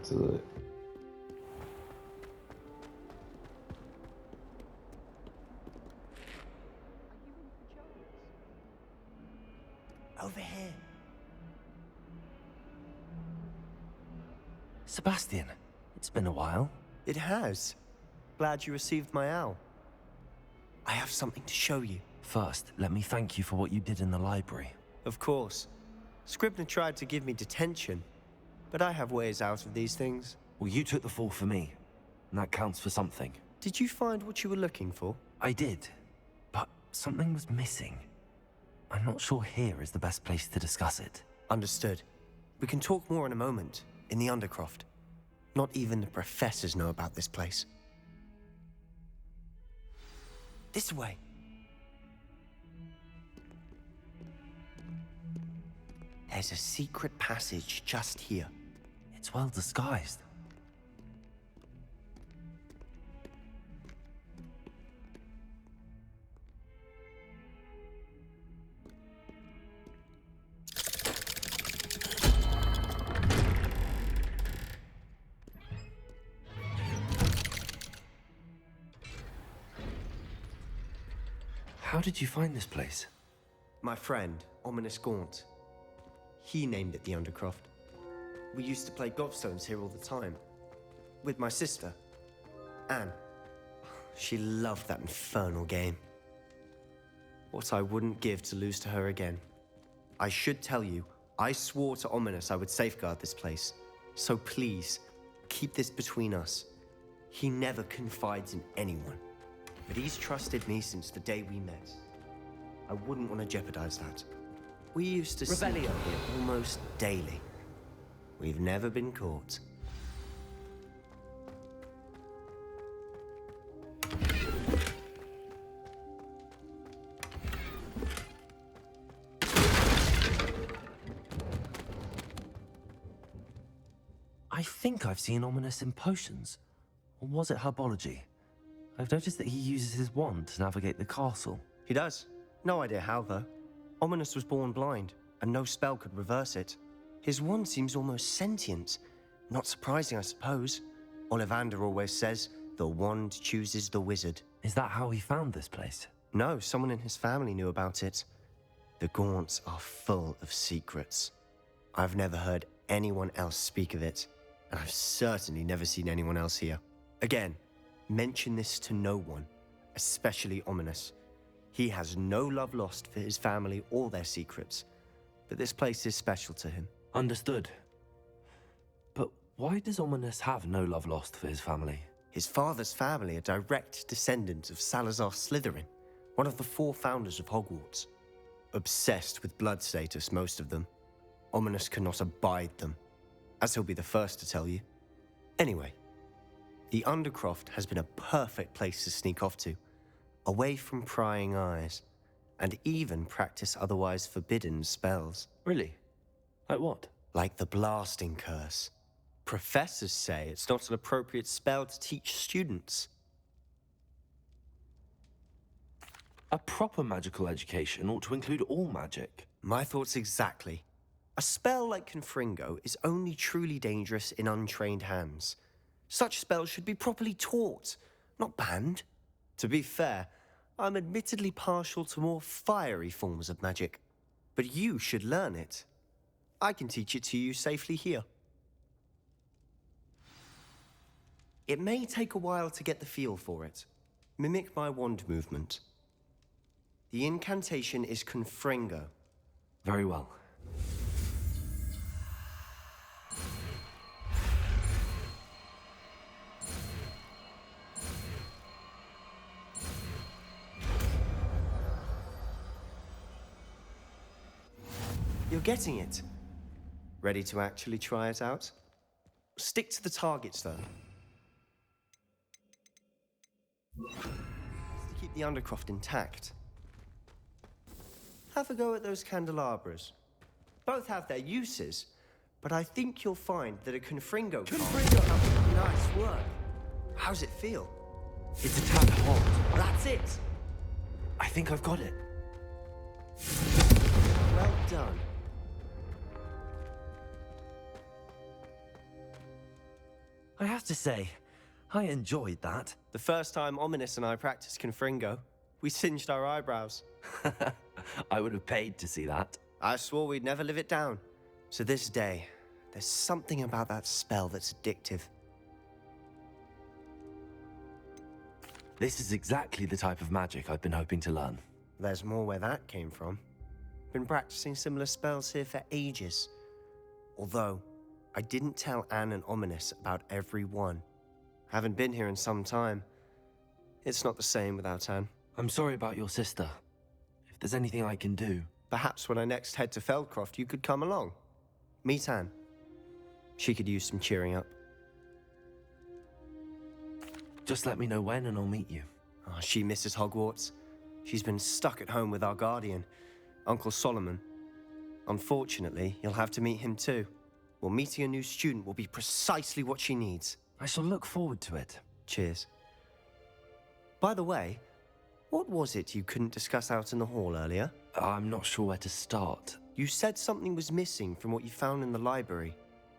back to it. Over here. Sebastian, it's been a while. It has. Glad you received my owl. I have something to show you. First, let me thank you for what you did in the library. Of course. Scribner tried to give me detention, but I have ways out of these things. Well, you took the fall for me, and that counts for something. Did you find what you were looking for? I did, but something was missing. I'm not sure here is the best place to discuss it. Understood. We can talk more in a moment, in the Undercroft. Not even the professors know about this place. This way. There's a secret passage just here. It's well disguised. How did you find this place? My friend, Ominous Gaunt. He named it the Undercroft. We used to play gobstones here all the time. With my sister, Anne. She loved that infernal game. What I wouldn't give to lose to her again. I should tell you, I swore to Ominous I would safeguard this place. So please, keep this between us. He never confides in anyone. But he's trusted me since the day we met. I wouldn't want to jeopardize that. We used to sneak Rebellion up here almost daily. We've never been caught. I think I've seen Ominous in potions. Or was it herbology? I've noticed that he uses his wand to navigate the castle. He does. No idea how, though. Ominous was born blind, and no spell could reverse it. His wand seems almost sentient. Not surprising, I suppose. Ollivander always says, the wand chooses the wizard. Is that how he found this place? No, someone in his family knew about it. The Gaunts are full of secrets. I've never heard anyone else speak of it, and I've certainly never seen anyone else here. Again, mention this to no one, especially Ominous. He has no love lost for his family or their secrets, but this place is special to him. Understood. But why does Ominous have no love lost for his family? His father's family are direct descendants of Salazar Slytherin, one of the 4 founders of Hogwarts. Obsessed with blood status, most of them. Ominous cannot abide them, as he'll be the first to tell you. Anyway, the Undercroft has been a perfect place to sneak off to, away from prying eyes, and even practice otherwise forbidden spells. Really? Like what? Like the blasting curse. Professors say it's not an appropriate spell to teach students. A proper magical education ought to include all magic. My thoughts exactly. A spell like Confringo is only truly dangerous in untrained hands. Such spells should be properly taught, not banned. To be fair, I'm admittedly partial to more fiery forms of magic, but you should learn it. I can teach it to you safely here. It may take a while to get the feel for it. Mimic my wand movement. The incantation is Confringo. Very well. You're getting it. Ready to actually try it out? Stick to the targets, though. To keep the Undercroft intact. Have a go at those candelabras. Both have their uses, but I think you'll find that a Confringo card nice work. How's it feel? It's a tad hot. That's it. I think I've got it. Well done. I have to say, I enjoyed that. The first time Ominous and I practiced Confringo, we singed our eyebrows. I would have paid to see that. I swore we'd never live it down. To this day, there's something about that spell that's addictive. This is exactly the type of magic I've been hoping to learn. There's more where that came from. Been practicing similar spells here for ages. Although, I didn't tell Anne and Ominous about every one. Haven't been here in some time. It's not the same without Anne. I'm sorry about your sister. If there's anything I can do... Perhaps when I next head to Feldcroft, you could come along. Meet Anne. She could use some cheering up. Just let me know when and I'll meet you. Oh, she misses Hogwarts. She's been stuck at home with our guardian, Uncle Solomon. Unfortunately, you'll have to meet him too. Well, meeting a new student will be precisely what she needs. I shall look forward to it. Cheers. By the way, what was it you couldn't discuss out in the hall earlier? I'm not sure where to start. You said something was missing from what you found in the library.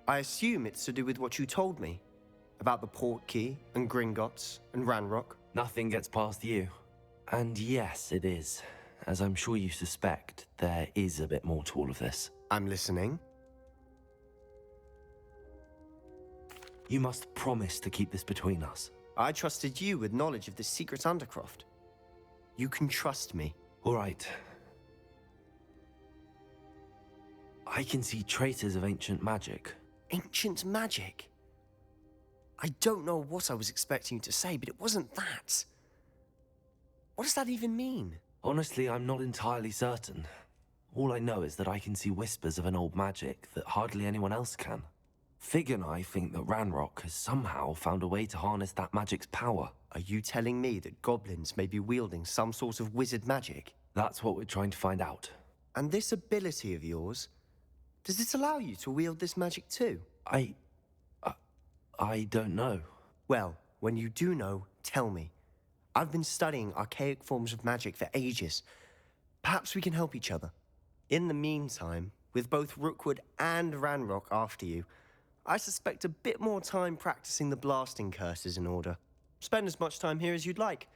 I assume it's to do with what you told me. About the Portkey, and Gringotts, and Ranrock. Nothing gets past you. And yes, it is. As I'm sure you suspect, there is a bit more to all of this. I'm listening. You must promise to keep this between us. I trusted you with knowledge of the secret Undercroft. You can trust me. All right. I can see traces of ancient magic. Ancient magic? I don't know what I was expecting you to say, but it wasn't that. What does that even mean? Honestly, I'm not entirely certain. All I know is that I can see whispers of an old magic that hardly anyone else can. Fig and I think that Ranrock has somehow found a way to harness that magic's power. Are you telling me that goblins may be wielding some sort of wizard magic? That's what we're trying to find out. And this ability of yours, does it allow you to wield this magic too? I don't know. Well, when you do know, tell me. I've been studying archaic forms of magic for ages. Perhaps we can help each other. In the meantime, with both Rookwood and Ranrock after you, I suspect a bit more time practicing the blasting curse is in order. Spend as much time here as you'd like.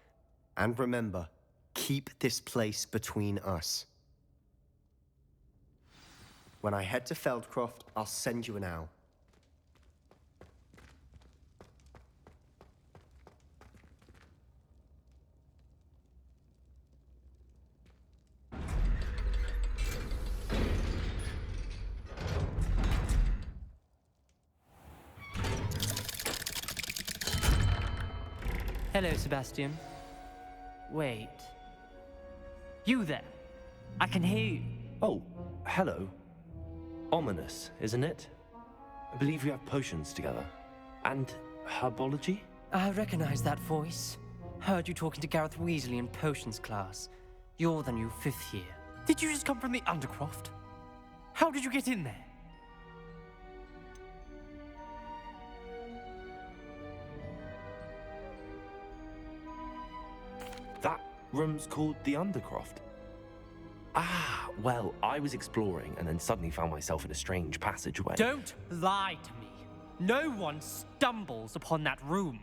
And remember, keep this place between us. When I head to Feldcroft, I'll send you an owl. Hello, Sebastian. Wait. You there? I can hear you. Oh, hello. Ominous, isn't it? I believe we have potions together. And herbology? I recognize that voice. Heard you talking to Gareth Weasley in potions class. You're the new 5th year. Did you just come from the Undercroft? How did you get in there? That room's called the Undercroft. Ah, well, I was exploring and then suddenly found myself in a strange passageway. Don't lie to me. No one stumbles upon that room.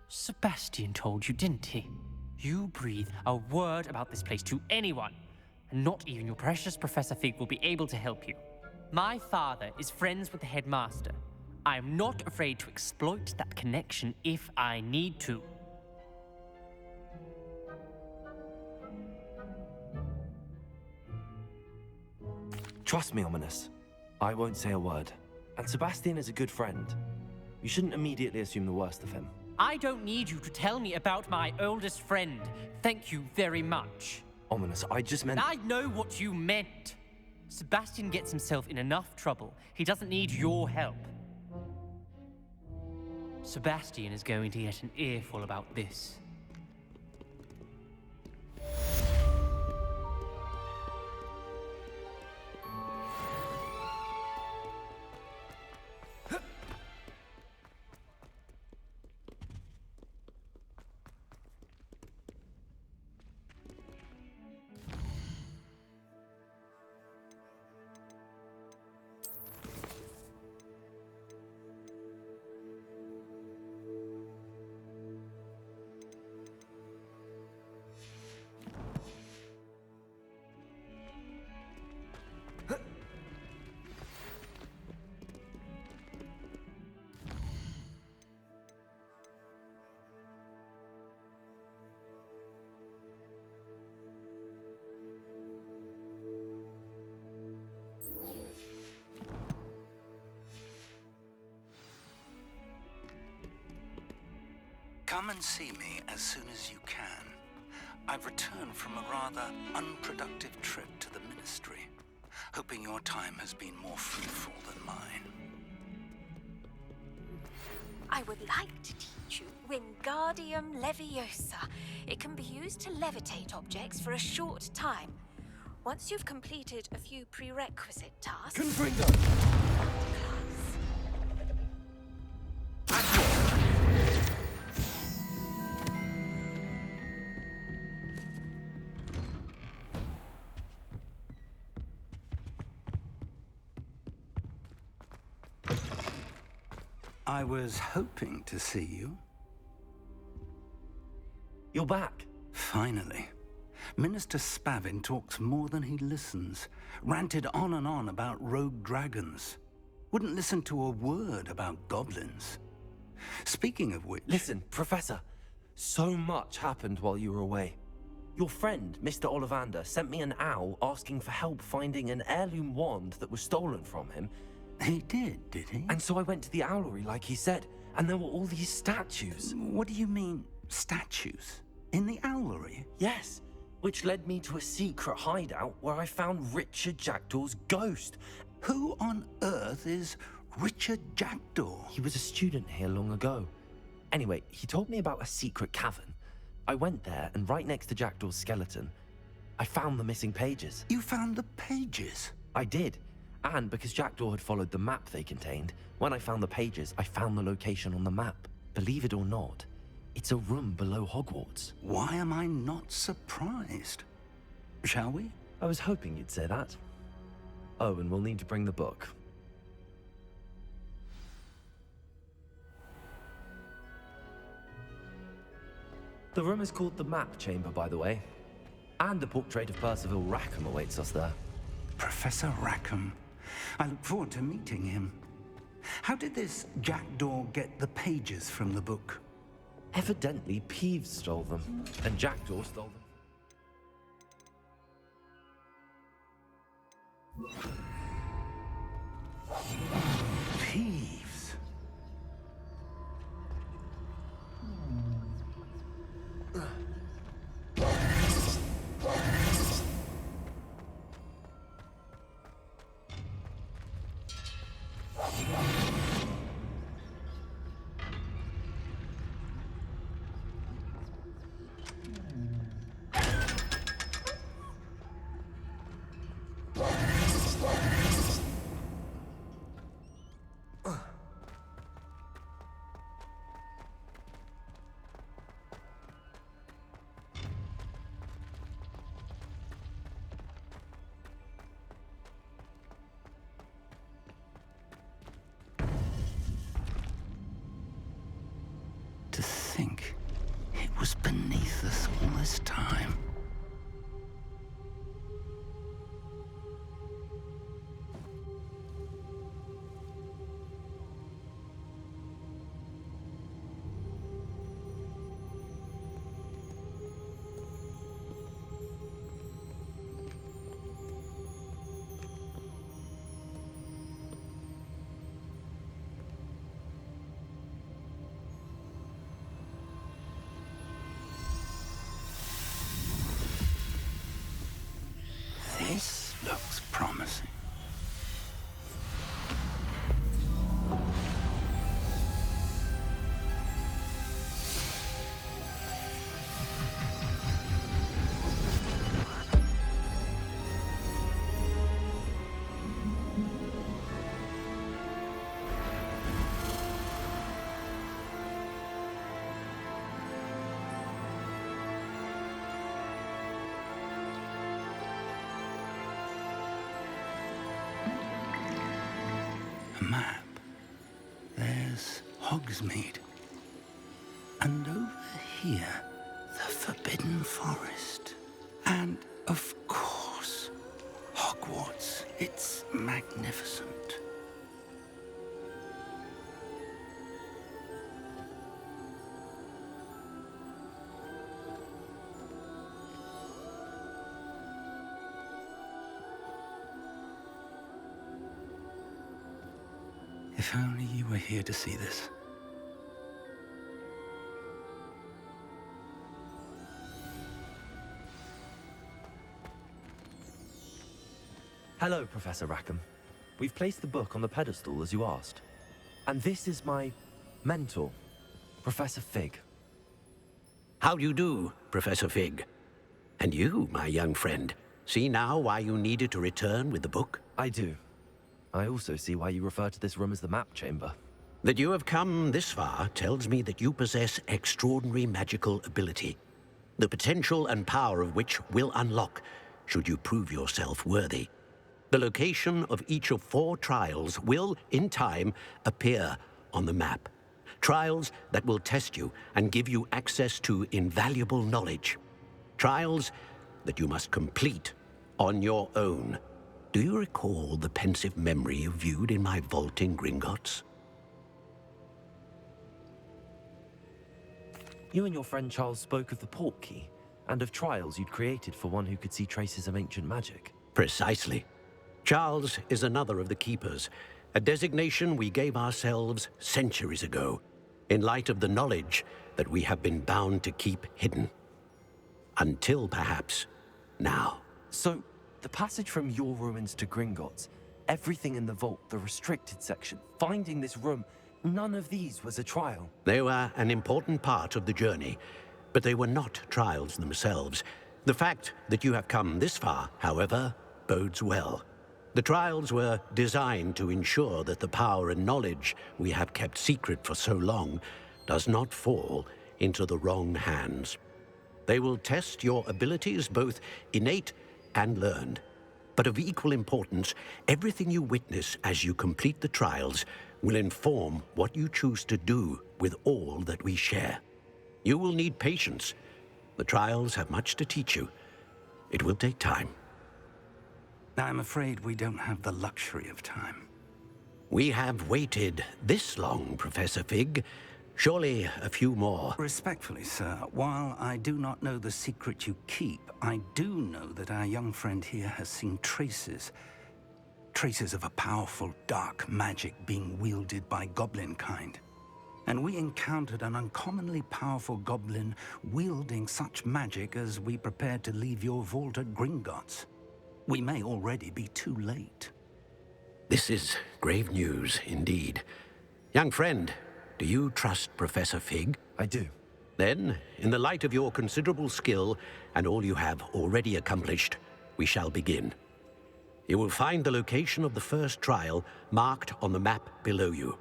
Sebastian told you, didn't he? You breathe a word about this place to anyone, and not even your precious Professor Fig will be able to help you. My father is friends with the headmaster. I am not afraid to exploit that connection if I need to. Trust me, Ominous. I won't say a word. And Sebastian is a good friend. You shouldn't immediately assume the worst of him. I don't need you to tell me about my oldest friend. Thank you very much. Ominous, I just meant... I know what you meant. Sebastian gets himself in enough trouble. He doesn't need your help. Sebastian is going to get an earful about this. Come and see me as soon as you can. I've returned from a rather unproductive trip to the Ministry, hoping your time has been more fruitful than mine. I would like to teach you Wingardium Leviosa. It can be used to levitate objects for a short time. Once you've completed a few prerequisite tasks... Confringo! I was hoping to see you. You're back. Finally. Minister Spavin talks more than he listens. Ranted on and on about rogue dragons. Wouldn't listen to a word about goblins. Speaking of which... Listen, Professor. So much happened while you were away. Your friend, Mr. Ollivander, sent me an owl asking for help finding an heirloom wand that was stolen from him. He did he? And so I went to the owlery like he said, and there were all these statues. What do you mean, statues? In the owlery? Yes, which led me to a secret hideout where I found Richard Jackdaw's ghost. Who on earth is Richard Jackdaw? He was a student here long ago. Anyway, he told me about a secret cavern. I went there, and right next to Jackdaw's skeleton, I found the missing pages. You found the pages? I did. And because Jackdaw had followed the map they contained, when I found the pages, I found the location on the map. Believe it or not, it's a room below Hogwarts. Why am I not surprised? Shall we? I was hoping you'd say that. Oh, and we'll need to bring the book. The room is called the Map Chamber, by the way. And a portrait of Percival Rackham awaits us there. Professor Rackham. I look forward to meeting him. How did this Jackdaw get the pages from the book? Evidently, Peeves stole them, and Jackdaw stole them. Peeves. To think it was beneath us all this time. This looks promising. A map. There's Hogsmeade. And over here, the Forbidden Forest. And, of course, Hogwarts. It's magnificent. If only you were here to see this. Hello, Professor Rackham. We've placed the book on the pedestal as you asked. And this is my mentor, Professor Fig. How do you do, Professor Fig? And you, my young friend, see now why you needed to return with the book? I do. I also see why you refer to this room as the map chamber. That you have come this far tells me that you possess extraordinary magical ability, the potential and power of which will unlock should you prove yourself worthy. The location of each of 4 trials will, in time, appear on the map. Trials that will test you and give you access to invaluable knowledge. Trials that you must complete on your own. Do you recall the pensive memory you viewed in my vault in Gringotts? You and your friend Charles spoke of the port key, and of trials you'd created for one who could see traces of ancient magic. Precisely. Charles is another of the Keepers, a designation we gave ourselves centuries ago, in light of the knowledge that we have been bound to keep hidden. Until, perhaps, now. So, the passage from your ruins to Gringotts, everything in the vault, the restricted section, finding this room, none of these was a trial. They were an important part of the journey, but they were not trials themselves. The fact that you have come this far, however, bodes well. The trials were designed to ensure that the power and knowledge we have kept secret for so long does not fall into the wrong hands. They will test your abilities, both innate and learned. But of equal importance, everything you witness as you complete the trials will inform what you choose to do with all that we share. You will need patience. The trials have much to teach you. It will take time. I'm afraid we don't have the luxury of time. We have waited this long, Professor Fig. Surely a few more. Respectfully, sir, while I do not know the secret you keep, I do know that our young friend here has seen traces of a powerful dark magic being wielded by goblin kind. And we encountered an uncommonly powerful goblin wielding such magic as we prepared to leave your vault at Gringotts. We may already be too late. This is grave news indeed. Young friend, do you trust Professor Fig? I do. Then, in the light of your considerable skill and all you have already accomplished, we shall begin. You will find the location of the first trial marked on the map below you.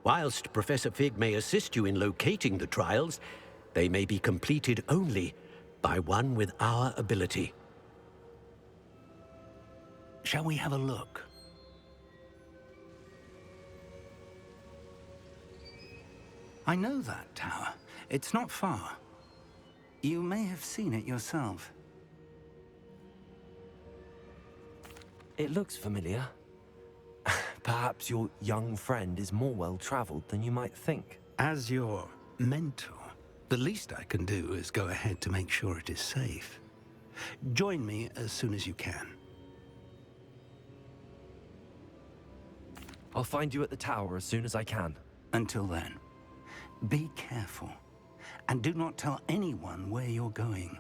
Whilst Professor Fig may assist you in locating the trials, they may be completed only by one with our ability. Shall we have a look? I know that tower. It's not far. You may have seen it yourself. It looks familiar. Perhaps your young friend is more well-traveled than you might think. As your mentor, the least I can do is go ahead to make sure it is safe. Join me as soon as you can. I'll find you at the tower as soon as I can. Until then, be careful, and do not tell anyone where you're going.